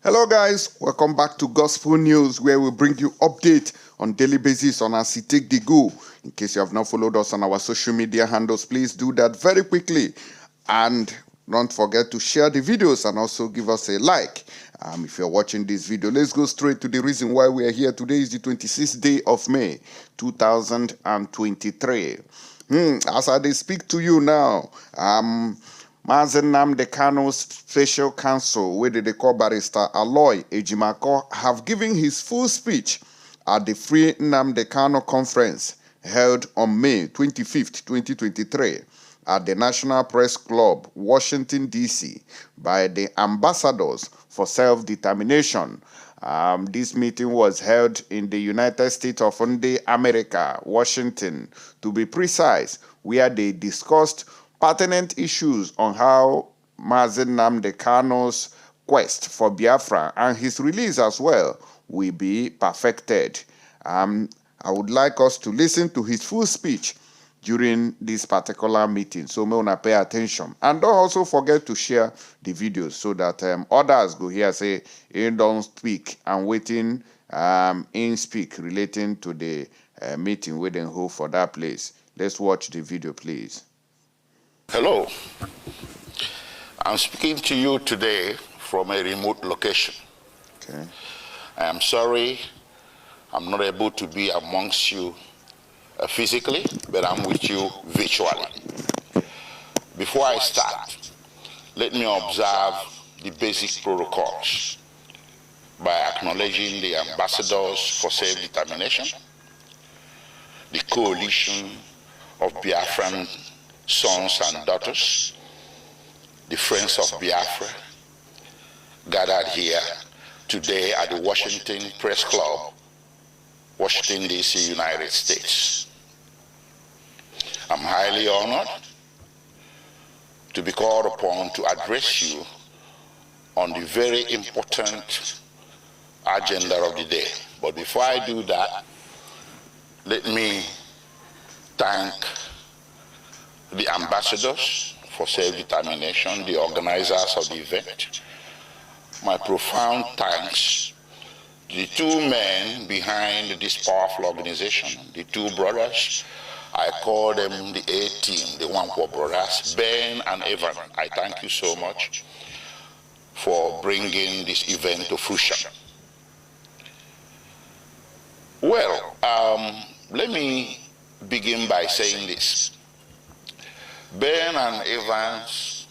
Hello guys, welcome back to Gospel News, where we bring you update on daily basis on as it take the go. In case you have not followed us on our social media handles, please do that very quickly. And don't forget to share the videos and also give us a like. If you're watching this video, let's go straight to the reason why we are here. Today is the 26th day of May, 2023. As I speak to you now, Nnamdi Kanu's special counsel, where they call Barrister Aloy Ejimakor, have given his full speech at the Free Nnamdi Kanu conference held on May 25th, 2023 at the National Press Club, Washington, D.C. by the ambassadors for self-determination. This meeting was held in the United States of America, Washington, to be precise, where they discussed pertinent issues on how Nnamdi Kanu's quest for Biafra and his release as well will be perfected. I would like us to listen to his full speech during this particular meeting, so may una pay attention. And don't also forget to share the videos so that others go here say, "In don't speak," and waiting in speak relating to the meeting we then hold for that place. Let's watch the video, please. Hello, I'm speaking to you today from a remote location. Okay. I am sorry I'm not able to be amongst you physically, but I'm with you virtually. Before I start, let me observe the basic protocols by acknowledging the ambassadors for self-determination, the coalition of Biafran sons and daughters, the friends of Biafra, gathered here today at the Washington Press Club, Washington, D.C., United States. I'm highly honored to be called upon to address you on the very important agenda of the day. But before I do that, let me thank the ambassadors for self-determination, the organizers of the event. My profound thanks to the two men behind this powerful organization, the two brothers. I call them the A-team, the Wankwo brothers, Ben and Evan. I thank you so much for bringing this event to fruition. Well, let me begin by saying this. Ben and Evans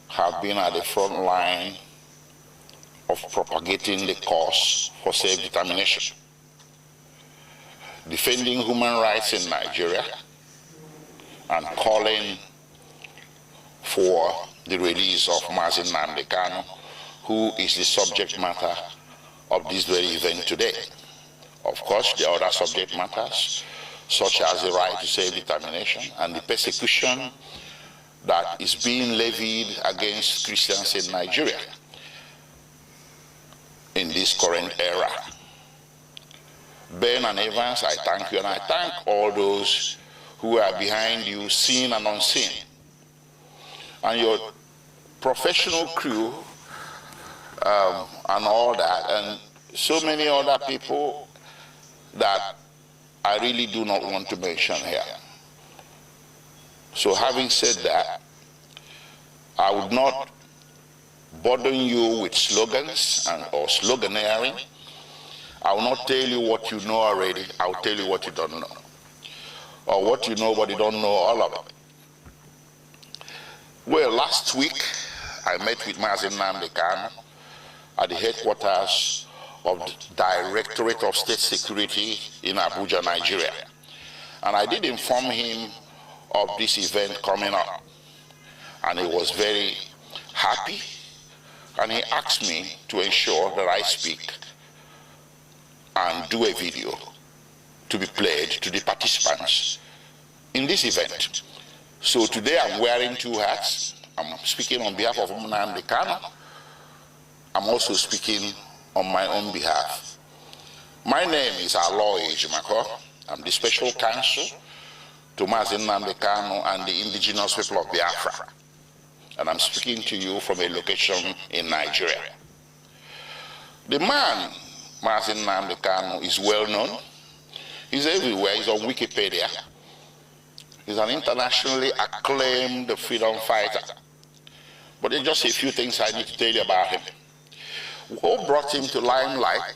have been at the front line of propagating the cause for self-determination, defending human rights in Nigeria, and calling for the release of Nnamdi Kanu, who is the subject matter of this very event today. Of course, there are other subject matters, such as the right to self-determination and the persecution that is being levied against Christians in Nigeria in this current era. Ben and Evans, I thank you, and I thank all those who are behind you, seen and unseen, and your professional crew and all that, and so many other people that I really do not want to mention here. So having said that, I would not burden you with slogans or sloganeering. I will not tell you what you know already. I will tell you what you don't know. Or what you know but you don't know all of it. Well, last week I met with Nnamdi Kanu at the headquarters of the Directorate of State Security in Abuja, Nigeria. And I did inform him of this event coming up. And he was very happy. And he asked me to ensure that I speak and do a video to be played to the participants in this event. So today I'm wearing two hats. I'm speaking on behalf of Nnamdi Kanu. I'm also speaking on my own behalf. My name is Aloy Ejimakor. I'm the special counsel to Nnamdi Kanu and the indigenous people of Biafra. And I'm speaking to you from a location in Nigeria. The man, Nnamdi Kanu, is well known. He's everywhere. He's on Wikipedia. He's an internationally acclaimed freedom fighter. But there's just a few things I need to tell you about him. What brought him to limelight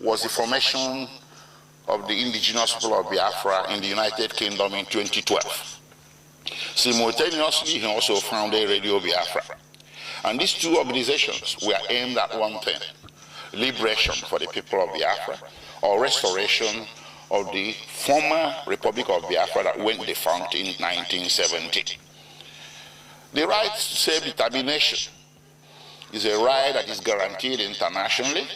was the formation of the indigenous people of Biafra in the United Kingdom in 2012. Simultaneously, he also founded Radio Biafra. And these two organizations were aimed at one thing: liberation for the people of Biafra, or restoration of the former Republic of Biafra that went defunct in 1970. The right to self-determination is a right that is guaranteed internationally,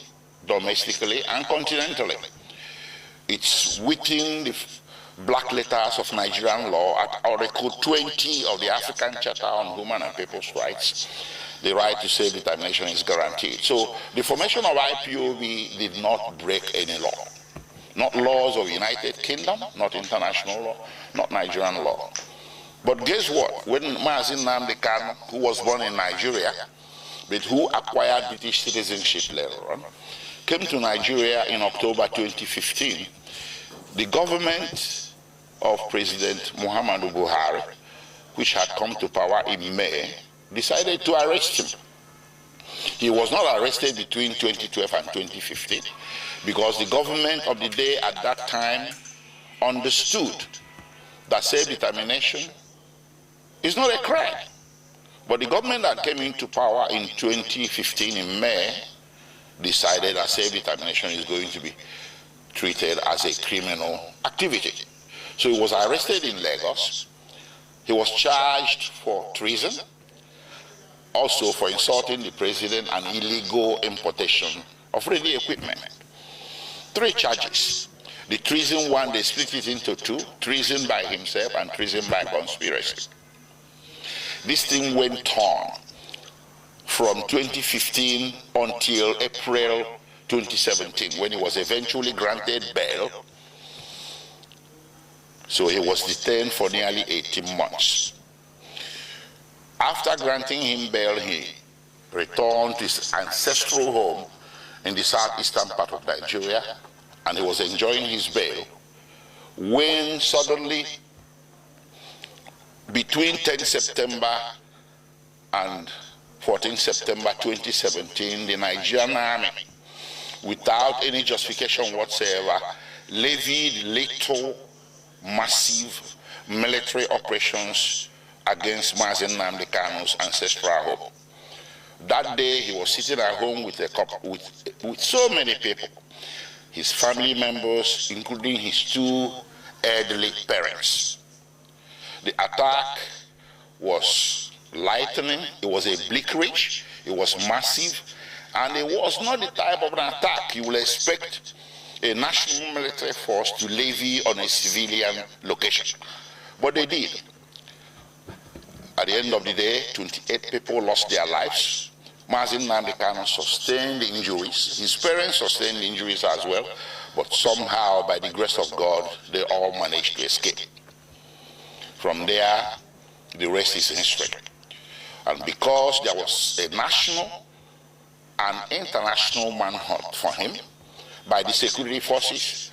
domestically, and continentally. It's within the black letters of Nigerian law at Article 20 of the African Charter on Human and People's Rights. The right to self-determination is guaranteed. So the formation of IPOB did not break any law. Not laws of the United Kingdom, not international law, not Nigerian law. But guess what? When Nnamdi Kanu, who was born in Nigeria, but who acquired British citizenship later on, came to Nigeria in October 2015, the government of President Muhammadu Buhari, which had come to power in May, decided to arrest him. He was not arrested between 2012 and 2015 because the government of the day at that time understood that self-determination is not a crime. But the government that came into power in 2015 in May decided that self-determination is going to be treated as a criminal activity. So he was arrested in Lagos. He was charged for treason, also for insulting the president and illegal importation of radio equipment. 3 charges. The treason one, they split it into 2, treason by himself and treason by conspiracy. This thing went on from 2015 until April 2017, when he was eventually granted bail. So he was detained for nearly 18 months. After granting him bail, he returned to his ancestral home in the southeastern part of Nigeria, and he was enjoying his bail when suddenly, between 10 September and 14 September 2017, the Nigerian army, without any justification whatsoever, levied lethal, massive military operations against Nnamdi Kanu's ancestral home. That day, he was sitting at home with so many people, his family members, including his 2 elderly parents. The attack was lightning, it was a bleak reach, it was massive, and it was not the type of an attack you will expect a national military force to levy on a civilian location. But they did. At the end of the day, 28 people lost their lives. Nnamdi Kanu sustained injuries. His parents sustained injuries as well, but somehow, by the grace of God, they all managed to escape. From there, the rest is history. And because there was a national and international manhunt for him by the security forces,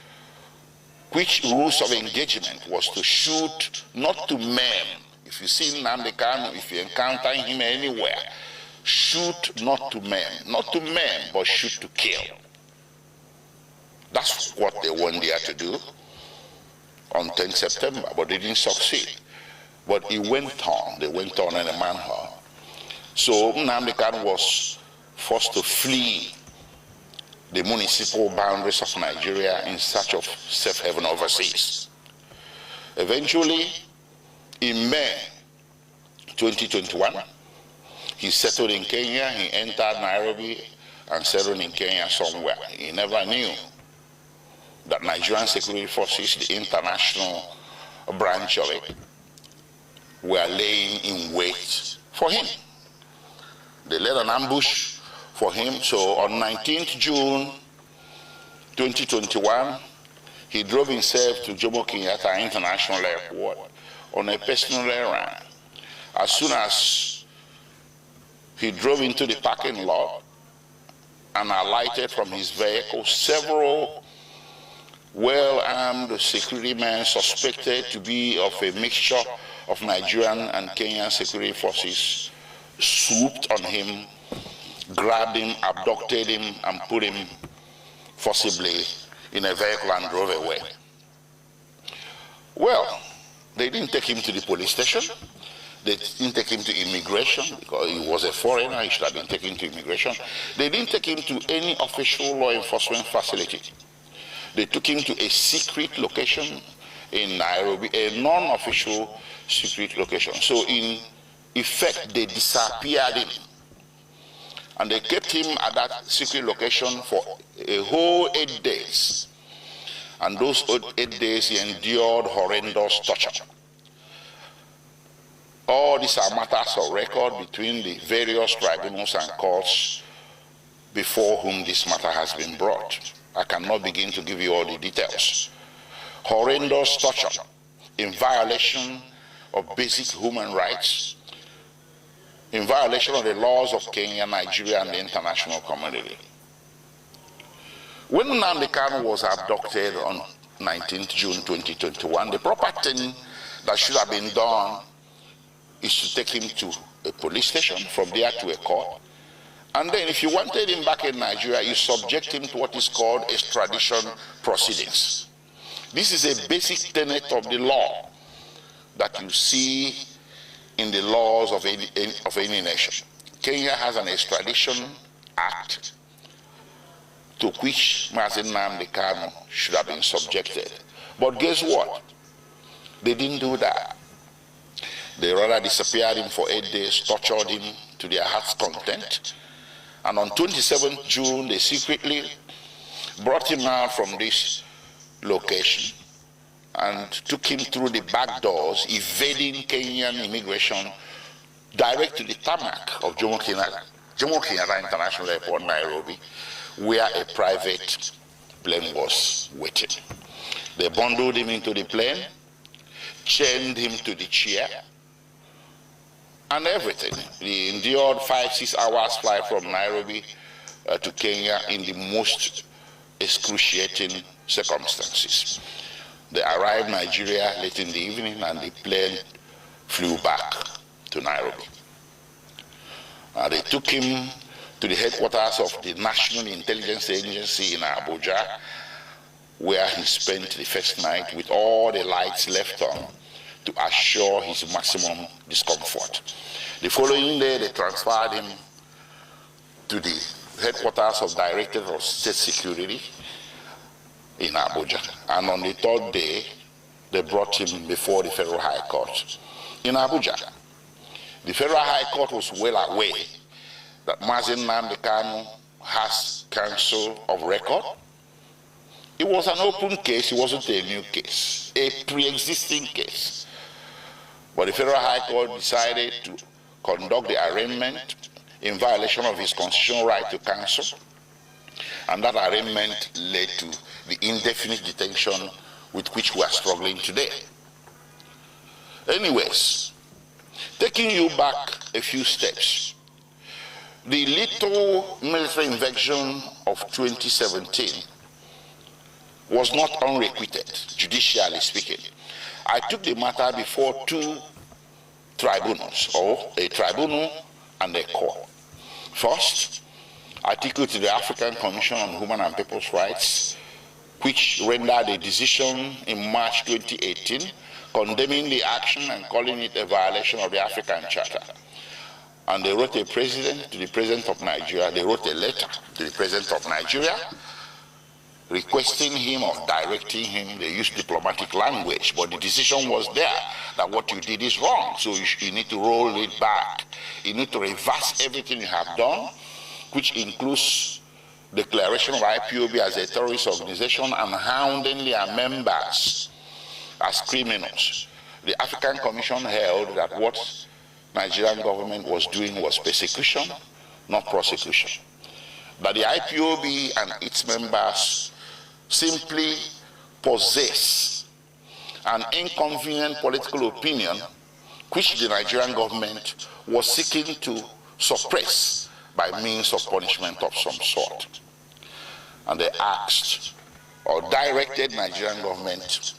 which rules of engagement was to shoot, not to maim. If you see Nnamdi Kanu, if you encounter him anywhere, shoot not to maim, but shoot to kill. That's what they went there to do on 10 September, but they didn't succeed. But it went on, they went on in a manhunt. So Nnamdi Kanu was forced to flee the municipal boundaries of Nigeria in search of safe haven overseas. Eventually, in May 2021, he settled in Kenya. He entered Nairobi and settled in Kenya somewhere. He never knew that Nigerian security forces, the international branch of it, were laying in wait for him. They led an ambush for him. So on 19th June 2021, he drove himself to Jomo Kenyatta International Airport on a personal errand. As soon as he drove into the parking lot and alighted from his vehicle several well-armed security men suspected to be of a mixture of Nigerian and Kenyan security forces swooped on him, grabbed him, abducted him, and put him forcibly in a vehicle and drove away. Well, they didn't take him to the police station. They didn't take him to immigration because he was a foreigner. He should have been taken to immigration. They didn't take him to any official law enforcement facility. They took him to a secret location in Nairobi, a non-official secret location. So in effect, they disappeared him. And they kept him at that secret location for a whole 8 days. And those 8 days he endured horrendous torture. All these are matters of record between the various tribunals and courts before whom this matter has been brought. I cannot begin to give you all the details. Horrendous torture in violation of basic human rights, in violation of the laws of Kenya, Nigeria, and the international community. When Nnamdi Kanu was abducted on 19th June 2021, the proper thing that should have been done is to take him to a police station, from there to a court. And then if you wanted him back in Nigeria, you subject him to what is called extradition proceedings. This is a basic tenet of the law that you see in the laws of any nation. Kenya has an extradition act to which Nnamdi Kanu should have been subjected. But guess what? They didn't do that. They rather disappeared him for 8 days, tortured him to their heart's content. And on 27th June, they secretly brought him out from this location and took him through the back doors, evading Kenyan immigration, direct to the tarmac of Jomo Kenyatta International Airport, Nairobi, where a private plane was waiting. They bundled him into the plane, chained him to the chair, and everything. He endured 5-6 hours flight from Nairobi to Kenya in the most excruciating circumstances. They arrived in Nigeria late in the evening and the plane flew back to Nairobi. They took him to the headquarters of the National Intelligence Agency in Abuja, where he spent the first night with all the lights left on to assure his maximum discomfort. The following day, they transferred him to the headquarters of Directorate of State Security in Abuja. And on the third day, they brought him before the Federal High Court in Abuja. The Federal High Court was well aware that Nnamdi Kanu has counsel of record. It was an open case, it wasn't a new case, a pre-existing case. But the Federal High Court decided to conduct the arraignment in violation of his constitutional right to counsel, and that arraignment led to the indefinite detention with which we are struggling today. Anyways, taking you back a few steps, the little military invasion of 2017 was not unrequited, judicially speaking. I took the matter before two tribunals, or a tribunal and a court. First, I took it to the African Commission on Human and People's Rights, which rendered a decision in March 2018 condemning the action and calling it a violation of the African Charter. And they wrote a president to the President of Nigeria. They wrote a letter to the President of Nigeria requesting him or directing him. They used diplomatic language, but the decision was there that what you did is wrong, so you need to roll it back. You need to reverse everything you have done, which includes declaration of IPOB as a terrorist organization and hounding their members as criminals. The African Commission held that what Nigerian government was doing was persecution, not prosecution. That the IPOB and its members simply possess an inconvenient political opinion which the Nigerian government was seeking to suppress by means of punishment of some sort. And they asked or directed Nigerian government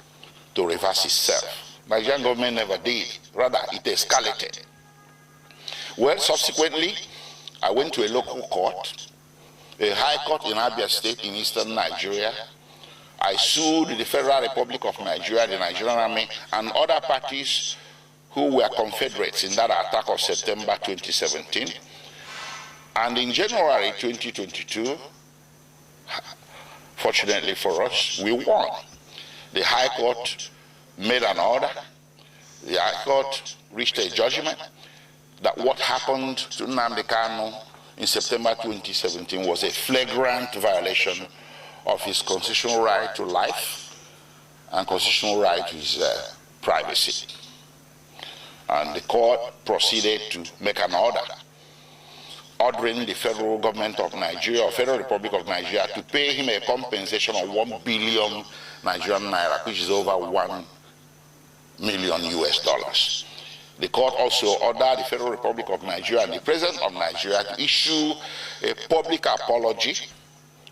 to reverse itself. Nigerian government never did. Rather, it escalated. Well, subsequently, I went to a local court, a high court in Abia State in eastern Nigeria. I sued the Federal Republic of Nigeria, the Nigerian Army, and other parties who were Confederates in that attack of September 2017. And in January 2022, fortunately for us, we won. The High Court made an order. The High Court reached a judgment that what happened to Nnamdi Kanu in September 2017 was a flagrant violation of his constitutional right to life and constitutional right to his privacy. And the court proceeded to make an order ordering the federal government of Nigeria, or Federal Republic of Nigeria, to pay him a compensation of 1 billion Nigerian naira, which is over $1 million US. The court also ordered the Federal Republic of Nigeria and the President of Nigeria to issue a public apology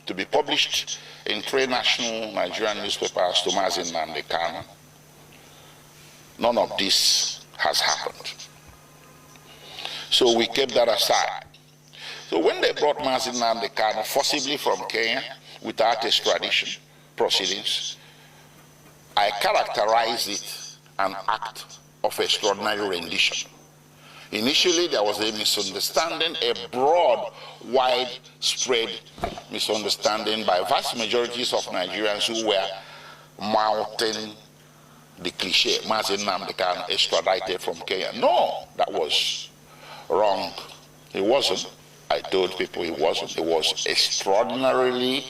to be published in 3 national Nigerian newspapers to Nnamdi Kanu. None of this has happened. So we kept that aside. So when they brought Nnamdi Kanu forcibly from Kenya without extradition proceedings, I characterized it an act of extraordinary rendition. Initially, there was a misunderstanding, a broad, widespread misunderstanding by vast majorities of Nigerians who were mouthing the cliche, Nnamdi Kanu extradited from Kenya. No, that was wrong. He wasn't. I told people he wasn't. It was extraordinarily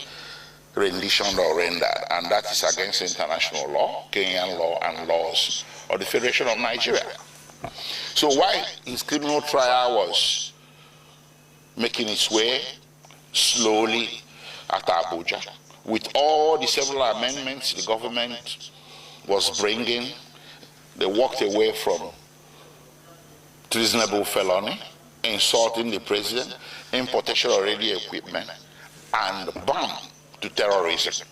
renditioned or rendered, and that is against international law, Kenyan law, and laws of the Federation of Nigeria. So while his criminal trial was making its way slowly at Abuja, with all the several amendments the government was bringing, they walked away from treasonable felony, insulting the president, importation of radio equipment, and bam, to terrorism.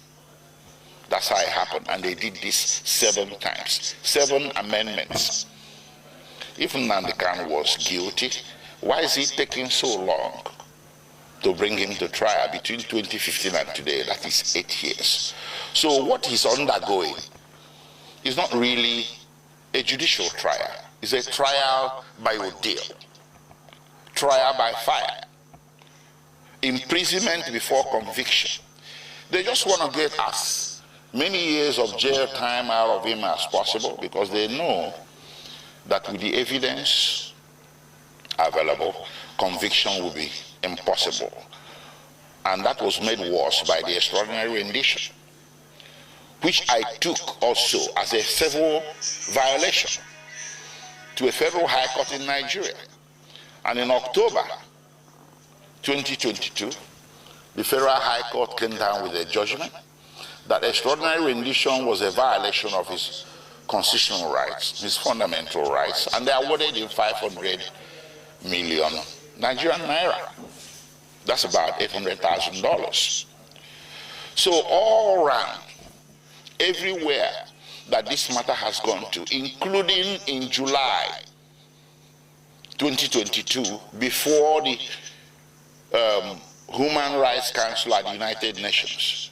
That's how it happened, and they did this 7 times, 7 amendments. If Nnamdi Kanu was guilty, why is it taking so long to bring him to trial between 2015 and today? That is 8 years. So what he's undergoing is not really a judicial trial. It's a trial by ordeal, trial by fire, imprisonment before conviction. They just want to get as many years of jail time out of him as possible, because they know that with the evidence available, conviction will be impossible. And that was made worse by the extraordinary rendition, which I took also as a civil violation to a federal high court in Nigeria. And in October 2022, the federal high court came down with a judgment that extraordinary rendition was a violation of his constitutional rights, his fundamental rights, and they awarded him 500 million Nigerian naira. That's about $800,000. So all around, everywhere that this matter has gone to, including in July 2022, before the Human Rights Council at the United Nations.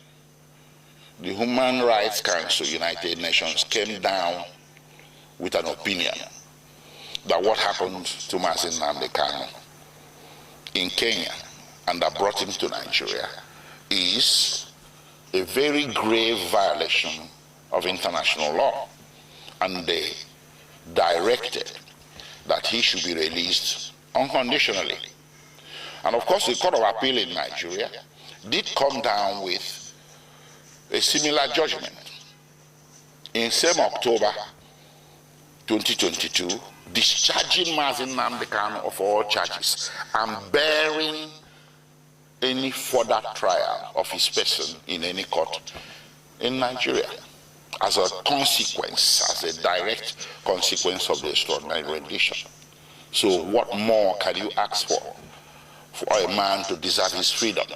The Human Rights Council, United Nations, came down with an opinion that what happened to Nnamdi Kanu in Kenya and that brought him to Nigeria is a very grave violation of international law. And they directed that he should be released unconditionally. And of course, the Court of Appeal in Nigeria did come down with a similar judgment in same October 2022, discharging Nnamdi Kanu of all charges and bearing any further trial of his person in any court in Nigeria as a consequence, as a direct consequence of the extraordinary rendition. So what more can you ask for for a man to deserve his freedom.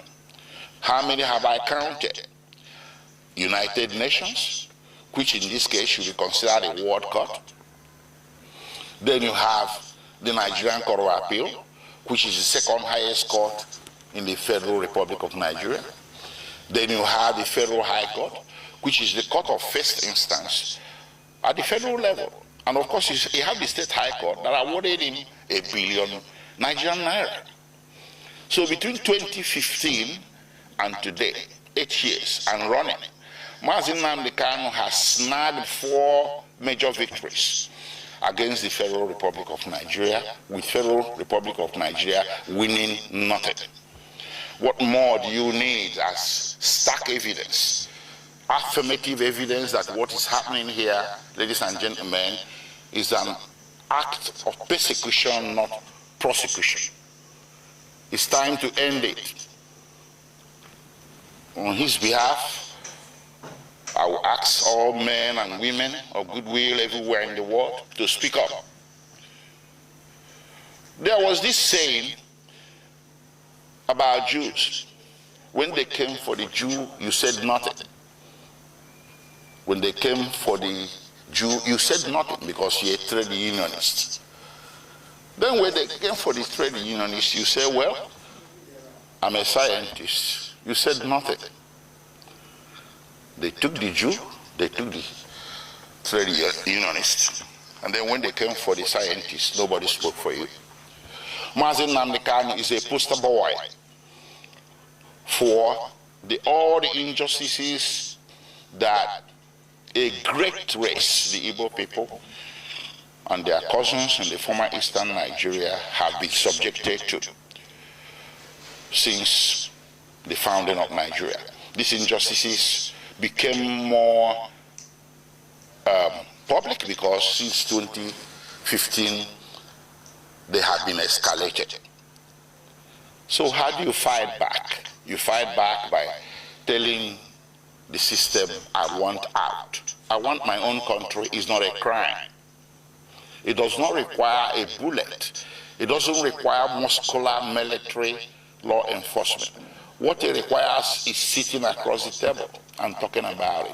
How many have I counted? United Nations, which in this case should be considered a world court. Then you have the Nigerian Court of Appeal, which is the second highest court in the Federal Republic of Nigeria. Then you have the Federal High Court, which is the court of first instance at the federal level. And of course, you have the State High Court that awarded him $1 billion Nigerian naira. So between 2015 and today, 8 years and running, Nnamdi Kanu has snagged 4 major victories against the Federal Republic of Nigeria, with Federal Republic of Nigeria winning nothing. What more do you need as stark evidence, affirmative evidence that what is happening here, ladies and gentlemen, is an act of persecution, not prosecution? It's time to end it. On his behalf, I will ask all men and women of goodwill everywhere in the world to speak up. There was this saying about Jews. When they came for the Jew, you said nothing. When they came for the Jew, you said nothing because you're a trade unionist. Then when they came for the trade unionist, you said, well, I'm a scientist. You said nothing. They took the Jew, they took the trade unionist. And then when they came for the scientists, nobody spoke for you. Nnamdi Kanu is a poster boy for all the injustices that a great race, the Igbo people, and their cousins in the former Eastern Nigeria have been subjected to since the founding of Nigeria. These injustices became more public because since 2015 they have been escalated. So how do you fight back? You fight back by telling the system, I want out. I want my own country is not a crime. It does not require a bullet. It doesn't require muscular military law enforcement. What it requires is sitting across the table and talking about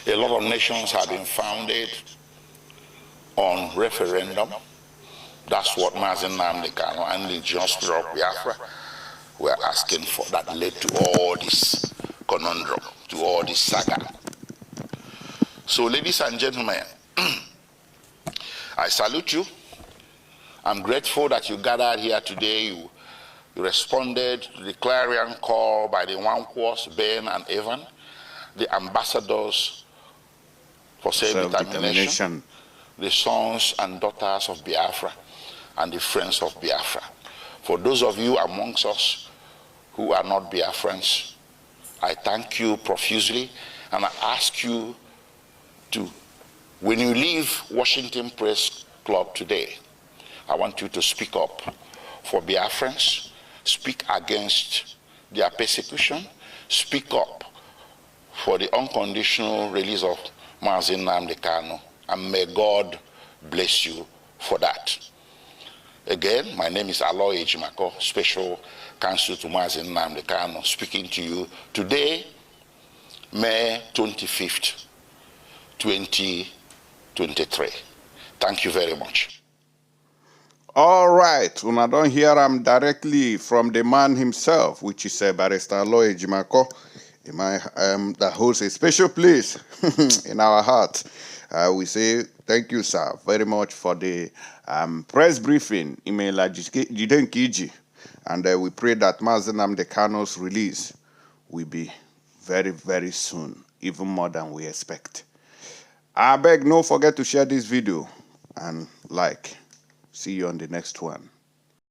it. A lot of nations have been founded on referendum. That's what Nnamdi Kanu and the indigenous people of Biafra were asking for. That led to all this conundrum, to all this saga. So, ladies and gentlemen, I salute you. I'm grateful that you gathered here today. You responded to the clarion call by the Wankwos, Ben and Evan, the ambassadors for self-determination, the sons and daughters of Biafra, and the friends of Biafra. For those of you amongst us who are not Biafrans, I thank you profusely, and I ask you to, when you leave Washington Press Club today, I want you to speak up for Biafrans, speak against their persecution, speak up for the unconditional release of Nnamdi Kanu, and may God bless you for that. Again, my name is Aloy Ejimakor, Special Counsel to Nnamdi Kanu, speaking to you today, May 25th, 2023. Thank you very much. All right, una don hear am directly from the man himself, which is Barrister Aloy Ejimakor, that holds a special place in our heart. We say thank you, sir, very much for the press briefing. And we pray that Nnamdi Kanu's release will be very, very soon, even more than we expect. I beg, no forget to share this video and like. See you on the next one.